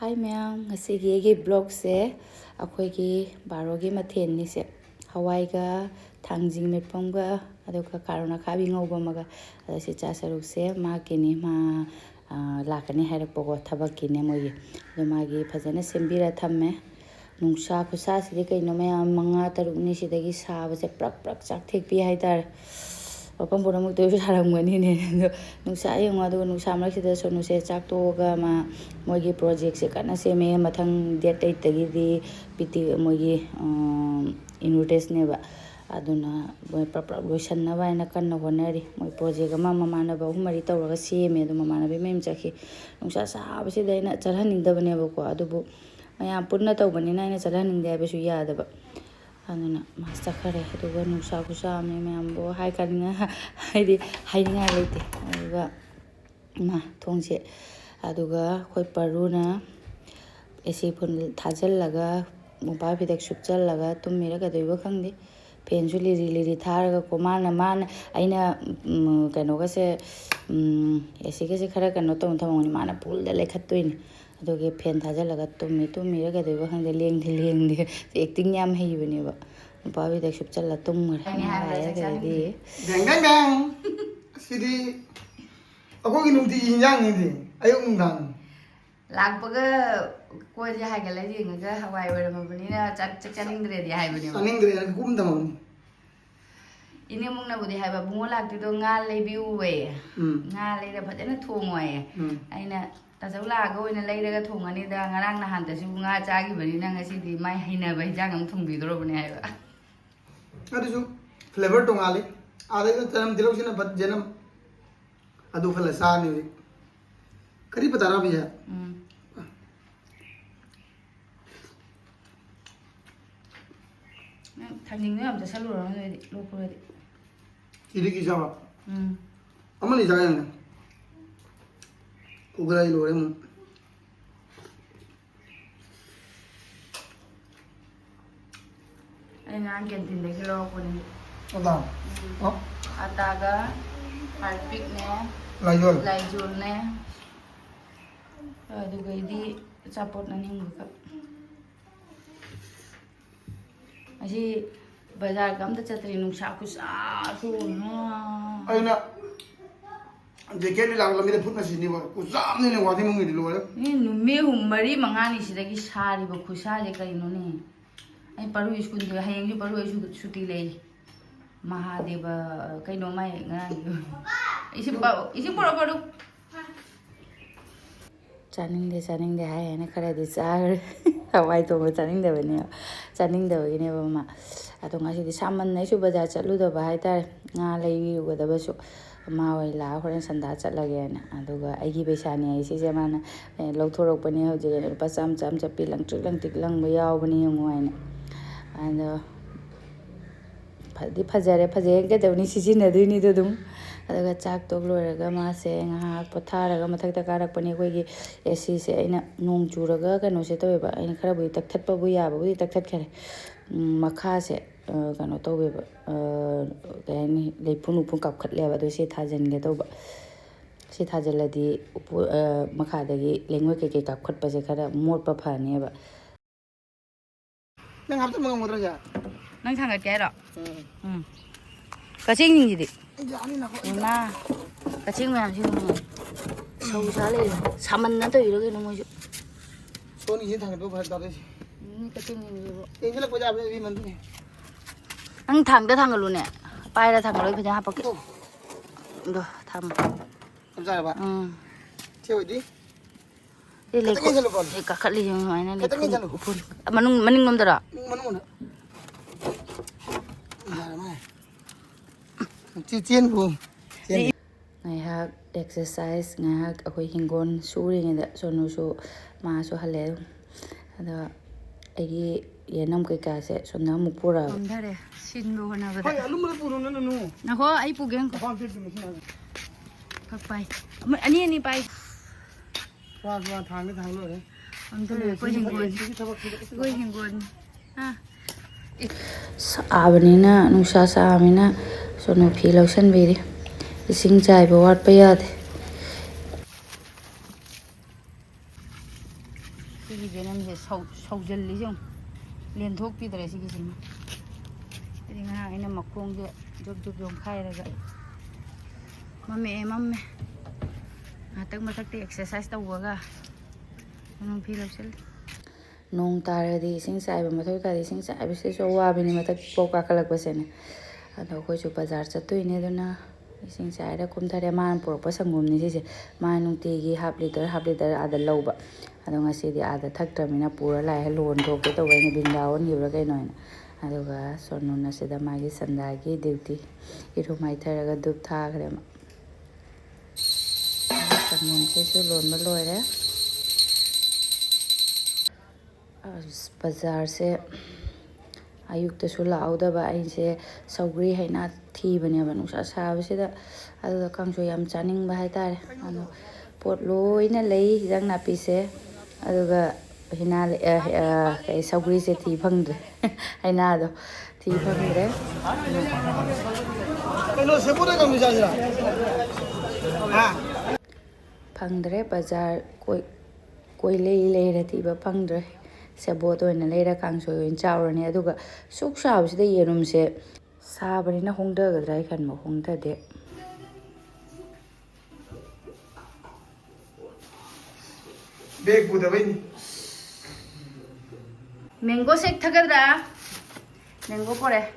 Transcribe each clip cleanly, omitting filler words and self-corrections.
Hi ma'am, ngasigi blog se akhoi barogi matheni se hawai ga thangjing mepamga aduka karona khabi ngauba maga se cha saruk se ma kini ma lakani hyrak pogo thabak kine moyi do magi phajana sembira thamme nungsa khusa sidi kaino maya manga tarukni sidagi saba se prak prak chak thekpi haidar Open Boramu to Haramani, Nusa Yamado, Nusa Makida, so Nuse Chakto Gama, Mogi projects, Kana Seme, Matang, Dete, Tagi, Piti Mogi, Invites never. Aduna, proper Lucian Nava and a Kana Honeri, my project, Mamma Manaba, Marita or Seme, the Mamma Bimchaki, Nusa Sabasi, they not running the Venevo, Adubu. I am put not open in 9 running there, but you yard. Aduna master kare aduga nusa kusa me membo hai karinga haidi haidinga lete aduga ma thongse aduga khoi paruna esi phun thajallaga mobile bidek supchallaga tummira ka doiba khangde penju liri tharaga ko mana aina kano ga se esi ke se khara kano tong thamoni mana pul da lekhattoini aduge pen thajallaga tummi ga doiba khangde lengde acting yam heibane ba Bobby the ship challa tummer di gang sidi ako nungtigi yang ini ayo ngang lakpaga ko je ha gala ji nga hawai wara mabani na chaning dre di hai bani chaning dre kum tamoni ini mung na budi hai ba bungo lakti do nga le bi uwe nga le da phajana thongoi aina ta jaula ga oina le daga thongani da ngarang na han ta su nga cha gi bani na ngasi di mai hina ba jang am thongbi dro bani hai ba adusu flavor tongali ade to tanam dilau sina bad janam adu khala sa ni kari pata na biya thangning ne am ta salu ro ne lo ko de idi ki jawa amani jaga na ugra ilo re mu Nang canteen de kilo ko ni. Ada. Oh. Ataga harpic ne. Lajol ne. Aduga idi support na ning ka. Asi bazar kam ta chatri nungsa ku sa su na. Aina jekeli la mi de phut na sini wa ku sam ni wa thi mung ni lo ni nume mari mangani sidagi sari ba khusa je kai no ni. Ai paru school de hayang paru suti le mahadeva kai no mai ngang isi paru chaning de hai na khara de char hawai to chaning de bani chaning de ne ba ma adonga si saman nai su baja chalu da ba hai tar nga lei wi da ba su ma wai la horen sanda chatlage na aduga ai gi pesa ni ai si je mana lauthorok bani ho je pa cham chapi lang tik lang ba yaw bani ngoi na and fajare ke dawni sijina duini dum adaga chak tok loiraga ma se nga potharaga mathakta karak pani koi gi AC se aina nong churaga kano se toba aina khara bui takthat pa bu ya bu takthat khare makha se kano tobe ba kani leipun upun kap khat le ba do se thajan ge toba se thajaladi makha dagi lengwe ke kap khat pa se khara mor pa phane ba nang hapta mang modra ja nang thangat ke ro kaching ning ji jani na ko na kaching ma ji no sau sa le saman na to iro ke no mo ju so ni hin thang do bhar da de ni kaching ning ji bo e jala ko ja be man ni nang thang da thang lu ne pai da thang lo phe ja ha pa ke do tham am ja ba cheu di le ko ka khat li mai na le upun maning nom da ra manung na Chiên buông ngày ha exercise ngày ha akhoi hingon suri nge da sonu so ma so hale ada agi yenam kai ka se sonna mupura ngamdare sinro na ba hai alum na puru na nu na ho ai pu geng pa fit ni na ka pai ani pai wa thang lo re amdare ko hingon ha saabnina nusa saamina sono phi lotion beri ising chai bo wat pa ya de Sigi Venomse Sojalism. Lentok Peter Sigizim. In a Macron, Job Kairaga. Mamma. I think my exercise the water. I don't feel upset. Nung tare di sing sai ba mathoi ka di sing sai bi se so wa bi ni matak po ka kalak ba sen ado ko chu bazar cha tu ne dona sing sai da kum thare man por pa sangum ni se ma nungtigi half liter ada loba ado ngasi di ada thak tamina pura lai lon do ke to ni bindaon hi ra kai noi ado ga sonu na se da ma gi sanda gi duty iru mai thara ga dup tha gre ma sangum se so lon ma loi re बाजार से अयुक्त लाउदब असे सौग्री है थीबने नुसा साबसीद कंसो याम चानिंग हाइतारे pot लोइना लई हिजां नापीसे हिना सौग्री से थी फंगद्रे हैनादो थी फंगद्रे फंगद्रे बाजार कोई ले थीब फंगद्रे Sabot and later council in Chowrani, Aduga, Sook Shabs, the Yerum say, Sabrina Hungda, Drake and Mohunta de Big with the wind. Mango sek Tagadra Mango for it.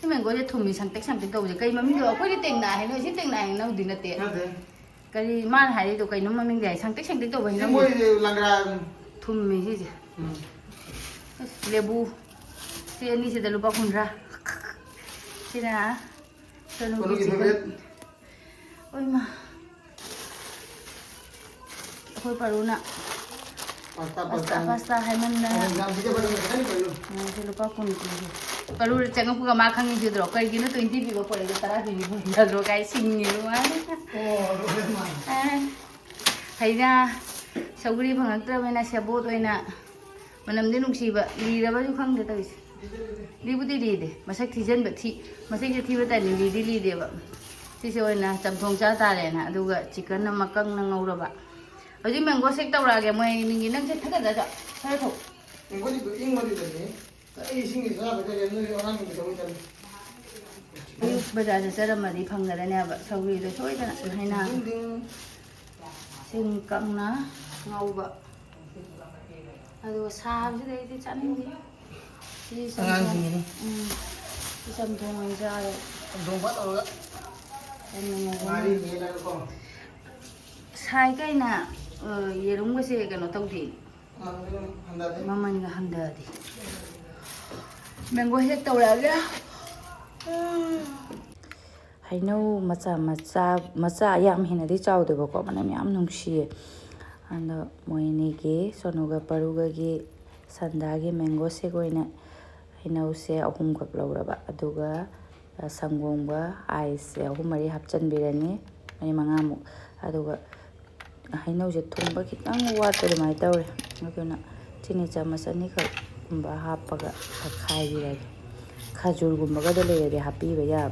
The mango to me something to the game of you. What do you think? I know you think I know dinner there. Kari man had it to Kaino Maming Day, something to win. To me. Lebu, si ini sudah lupa kundra. Sina, selalu gitu. Oh ma, aku baru nak pasta hai mana? Saya lupa kundra. Baru jangan buka makan ini juga. Kalau gini 20 juga boleh kita rapi ni. Kalau kayak sini luar. Hai na, saudari pengantar mana siapa tu ina. Manam din nungsiba liraba ju khang de ta is libudi lide masak thijen ba thi masak je thi ba ta ni lide ba si se oina chamthong cha ta le na aduga chicken na makang na ngau ba hoji mango sek taw ra ge moi ningi nang se thaga da sa tho mango ji ing ma di de ai sing ni sa ba de no yo han ni to ta ba da se ra ma di phang da ne ba sawi de soi da hai na sing kang na ngau ba aduh sahab sih dari chani di samthong aja thongba to mari ni la ko sai kai na yerum ga se kano tawdi handa de maman ga handa di mango he tawra ga haino macha yam hinadi chawde ba ko manam yam nungsi and moinigi sonuga parugagi sandagi mango segoina hinause ahum kak lauraba aduga sangomba ice ahumari hapchanbirani mani mangamu aduga hinause thongba khitang water mai tawre aduna chini chamas ani kha kumba hapaga khai biragi khajur gumba ga dole happy ba ya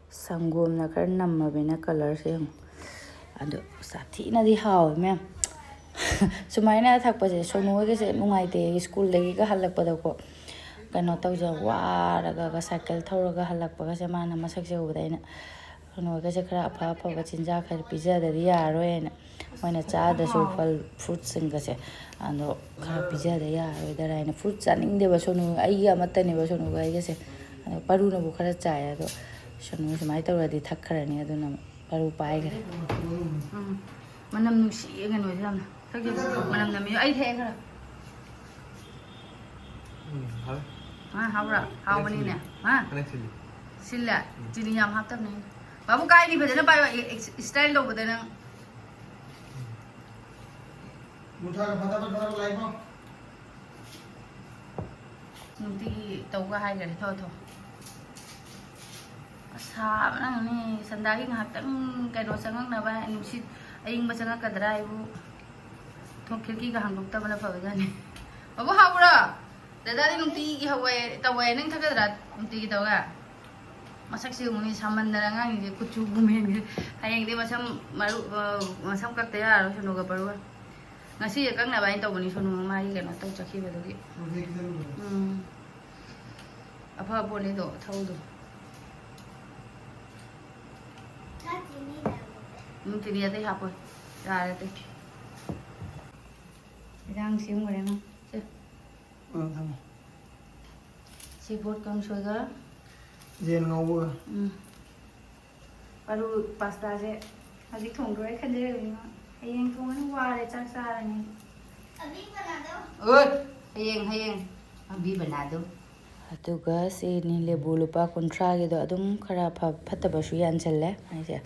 Sanggom na kar namma bina color se ado sathi na di haw me sumaina thakpa je sonu ge se nungai te school legi ga halak pada ko kano taw ja wa raga ga cycle thoraga halak pa ga se mana masak se udaina no ga se khara apha apha ga chinja khar pizza da ya roena moina cha da so fal fruit sing ga se ando khara pizza da ya da raina fruit chaning de ba sonu ai ga matane ba sonu ga ge se paru na bu khara cha ya do sonu se mai tawra di thakharani aduna paru pai ga manam nusi ga no jam thak manam na mi ai the khara haura hawani ne silla chini yam hap tam ne babu kai ni bajana pai style lo badana मुठा का फटाफट भर live में nungtigi tau ka hai gari tho sa nang ni sandagi nghatang kai no sangak na ba nusit aing ba sangak kadra ibu thong khirki ga hangduk ta bana phaga ni babu haura Dadadi nungtigi hawai tawai nang thakadra nungtigi tawaga. Masak sih muni saman darangan ini kucu gumen hayang dia macam maru macam kak teh harus nuga baru ngasi ya kang nabain tahu bani sunu mari kan atau caki betul ki apa boleh do tahu do mungkin dia teh apa ada teh yang sih mau mana si bot kang sugar Jen ngau baru pasta sih adik thong doi kan dia ini hayang thong anu wale cak sarang abi banado hayang abi banado aduga si ni lebu lupa kontra gitu adum khara phatta basu yan challe aise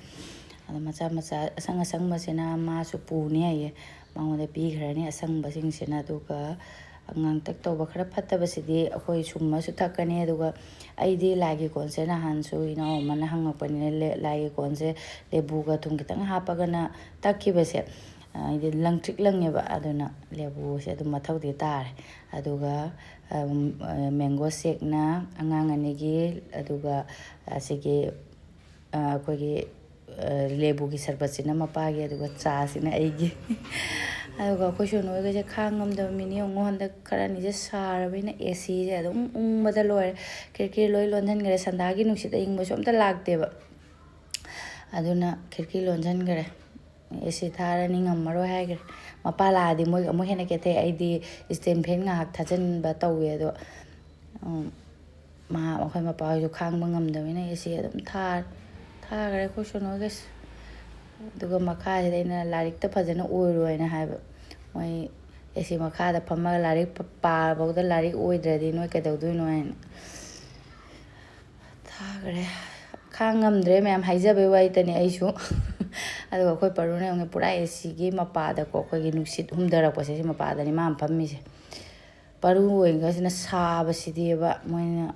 ada macha macha asang masina ma su pu ni aye mangode pi khrani asang basing sina aduga angang tak tawba khara phatta basidi akhoi summa su thakani aduga aidi lagi konse na hansu ina mana hangapani lagi konse lebu ga thung kitang hapaga na takki base aidi langtrik langneba aduna lebu se adum mathau di tar aduga mango shake na angang anigi aduga asigi akhoi lebu gi sarbat sina mapagi aduga cha sina aigi aduga akhoi no ga je khangam da mini ongo handa karani je sarabina AC je adum umbada loy kirki loy lonjan gare sandagi nusit ingbo somta lagte ba aduna kirki lonjan gare AC tharani ngamaro haigre mapala adi moi amo hena ke the aidi stand fan nga hak thajan ba tawe do ma akhoi mapa ju khang bangam da mina AC adum thagare khosono ges aduga makha de na larik ta phajana oiroi na haiba moi AC makha da phamma larik pa bauda larik oidradi noi kadawdoi no hain thagare khangamdre ma'am haijabe wai tani aisu aduga khoi parune onge pura AC gi mapa da ko khoi gi nuksit humdara ko se mapa da ni ma phammi se paru oinga sina saba sideba moina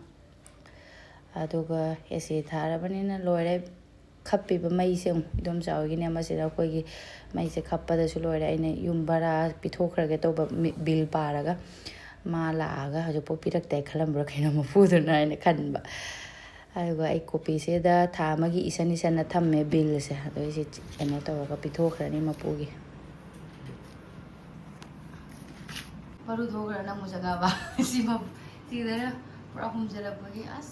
aduga AC tharabani na loire khappi ba mai se dom chawi ne ma se da khoi gi mai se khappa da su loire aine yum bara pithokrage to ba bill paraga ma laaga haju po pirak tai khalambra khaina ma fu na aine khanba aduga ai copy se da tha ma gi isan na thamme bill se ado isi eno to ga pitokhrani ma pu gi paru thogra na mu jaga ba si ma si da pura hum jara ba gi as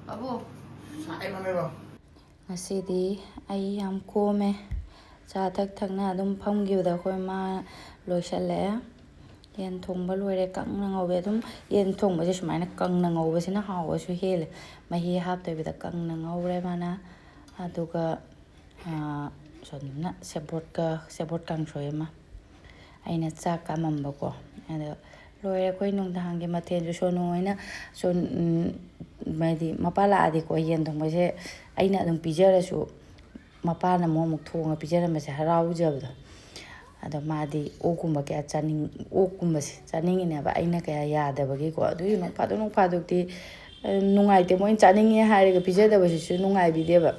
babu sai ma me ba ngasidi ai yam kome cha thak thakna adum phamgibda khoi ma loisale yen thongba loire kangna ngobe adum yen thongba je sumaina kangna ngobe sina hawa su hele mahi hapte bida kangna ngore mana aduga sonna sebot kang soema aina cha kamamba ko ada loire koi nung dang ge mathen ju sonu aina son maidi mapala adi ko yen thongba je aina adum pijara su mapana mo muk thonga pijara ma se harau jabda ada madi okumba kya chaning okumba se chaning ine ba aina kya yada bagi ko adu no phadu ti nungai te moin chaning ye haire ga pijada ba su nungai bi de ba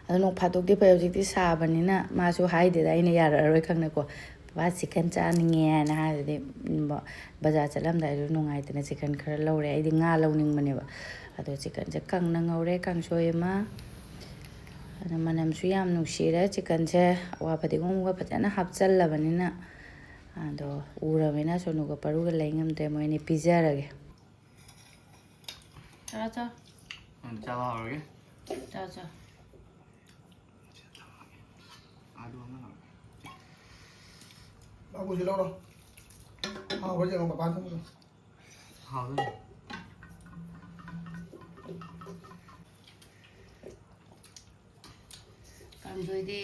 adu no phadu ti pa ji ti sabani na ma su haide da aina yara roi khangna ko ba chicken chaning ye na ha de bazaar chalam da nungai te na chicken khara lawre ai di nga lawning mane ba ado chicken je kang na ngaure kang soema ada manam su yam nuksira chicken je wa phadi gom ga phajana hapchal labanina ado uramena sonu ga paru ga laingam te moine pizarage cha haorramre cha adu ama babu ji lo ro ha ba je ngam ba thong haorramre kan doi di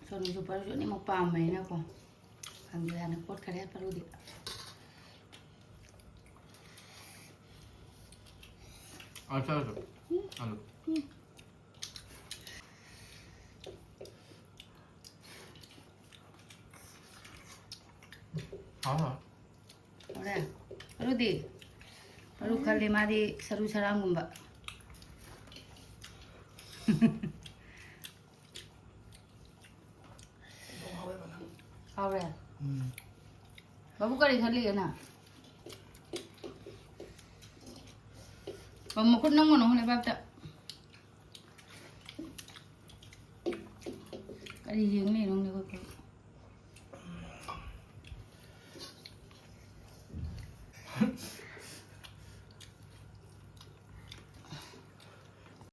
sonu su paru ni mo pam mai na ko kan doi ana pot khare paru di acha alu ora paru di paru khali madi saru sarangumba haure babu kari khali na Còn một khúc nóng mà nó không lại bao tận. Cái gì riêng này nó không được.